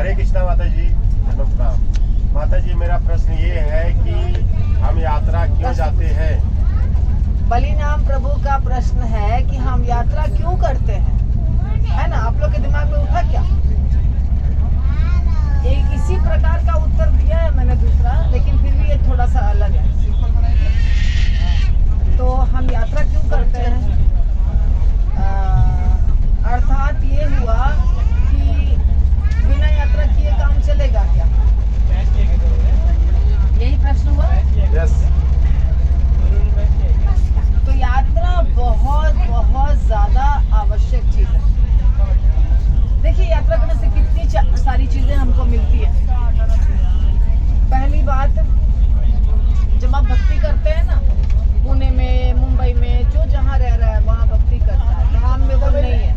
हरे कृष्णा माता जी, नमस्कार माता जी। मेरा प्रश्न ये है कि हम यात्रा क्यों जाते हैं? बलि नाम प्रभु का प्रश्न है कि हम यात्रा क्यों करते हैं, है ना? आप लोग के दिमाग में उठा क्या? एक इसी प्रकार का उत्तर दिया है मैंने दूसरा, लेकिन फिर भी ये थोड़ा सा अलग है। तो हम यात्रा क्यों करते हैं? अर्थात ये हुआ कि बिना यात्रा किए काम चलेगा क्या? यही प्रश्न हुआ? यस। तो यात्रा बहुत बहुत ज्यादा आवश्यक चीज है। देखिए, यात्रा करने से कितनी सारी चीजें हमको मिलती है। पहली बात, जब आप भक्ति करते हैं ना, पुणे में, मुंबई में, जो जहाँ रह रहा है वहाँ भक्ति करता है। धाम में वो नहीं है,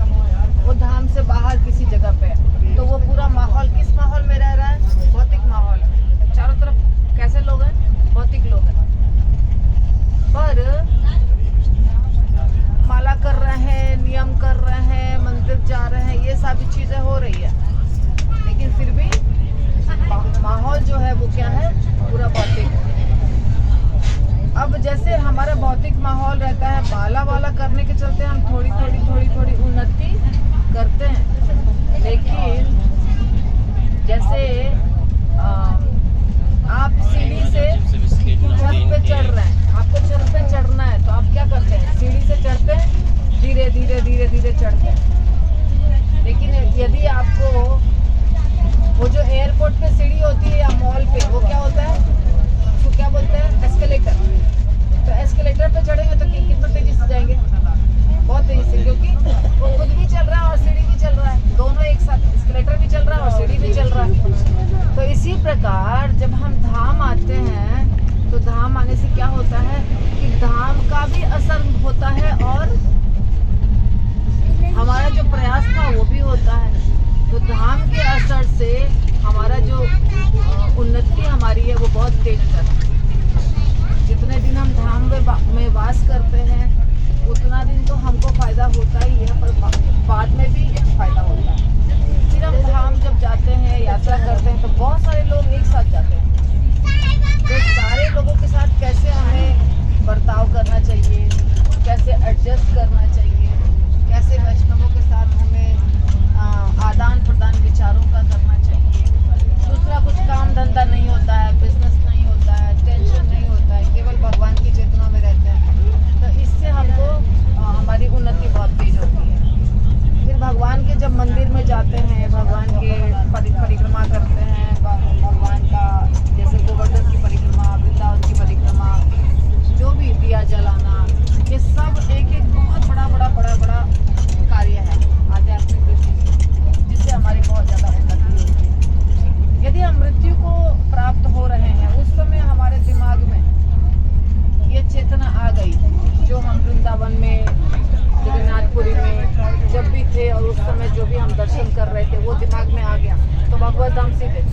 वो धाम से बाहर किसी जगह पे है। तो वो पूरा माहौल किस माहौल में रह रहा है? भौतिक माहौल है। चारों तरफ कैसे लोग हैं? भौतिक लोग हैं। पर माला कर रहे हैं, नियम कर रहे हैं, मंदिर जा रहे हैं, ये सारी चीजें हो रही है, लेकिन फिर भी माहौल जो है वो क्या है? पूरा भौतिक है। अब जैसे हमारा भौतिक माहौल रहता है, माला वाला करने के चलते हम थोड़ी थोड़ी उन्नति करते हैं। लेकिन जैसे आप सीढ़ी से छत पे चढ़ रहे हैं, आपको छत पे चढ़ना है, तो आप क्या करते हैं? सीढ़ी से चढ़ते हैं, धीरे धीरे चढ़ते हैं। लेकिन यदि आपको वो जो एयरपोर्ट पे सीढ़ी होती है या मॉल पे, वो क्या होता है? उसको क्या बोलते हैं? एस्केलेटर। तो एस्केलेटर पे चढ़ेंगे तो कितना तेजी से जाएंगे? बहुत तेजी से, क्योंकि वो खुद भी चल रहा है और सीढ़ी भी चल रहा है, दोनों एक साथ। एस्केलेटर भी चल रहा है और सीढ़ी भी चल रहा है। तो इसी प्रकार जब हम धाम आते हैं, तो धाम आने से क्या होता है कि धाम का भी असर होता है और हमारा जो प्रयास था वो भी होता है। तो धाम के असर से हमारा जो उन्नति हमारी है वो बहुत तेज है। जितने दिन हम धाम में वास करते हैं उतना दिन तो हमको फायदा होता ही है, पर बाद में भी फायदा होता है। फिर हम धाम जब जाते हैं, यात्रा करते हैं, तो बहुत सारे लोग एक साथ जाते हैं। तो सारे लोगों के साथ कैसे हमें बर्ताव करना चाहिए, कैसे एडजस्ट करना चाहिए, कैसे वैष्णवों के साथ हमें आदान प्रदान विचारों का करना चाहिए। दूसरा, कुछ काम धंधा नहीं होता है, बिजनेस नहीं होता है, टेंशन नहीं होता है, केवल भगवान की चेतना में रहते हैं। तो इससे हमको हमारी उन्नति बहुत तेज होती है। फिर भगवान के जब मंदिर में जाते हैं, भगवान के परिक्रमा करते हैं, भगवान का जैसे गोवर्धन की परिक्रमा, वृंदावन की परिक्रमा, जो भी दिया जलाना, ये सब एक बहुत बड़ा कार्य है आध्यात्मिक दृष्टि से, जिससे हमारी बहुत ज़्यादा उन्नति होती है। यदि हम मृत्यु को प्राप्त हो रहे हैं, उस समय हमारे दिमाग में ये चेतना आ गई, जो हम वृंदावन में, जगन्नाथपुरी में जब भी थे और उस समय जो भी हम दर्शन कर रहे थे वो दिमाग में आ गया, तो भगवत धाम सीधे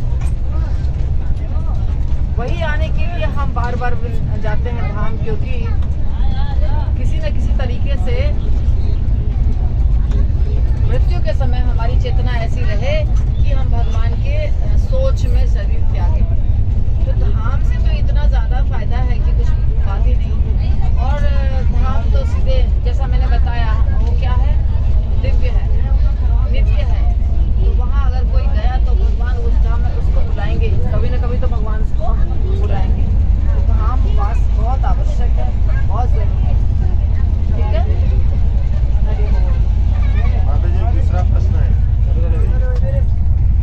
वही आने के लिए हम बार जाते हैं धाम, क्योंकि किसी न किसी तरीके से मृत्यु के समय हमारी चेतना ऐसी रहे कि हम भगवान के सोच में शरीर त्यागें। तो धाम से तो इतना ज़्यादा फायदा है कि कुछ बात ही नहीं।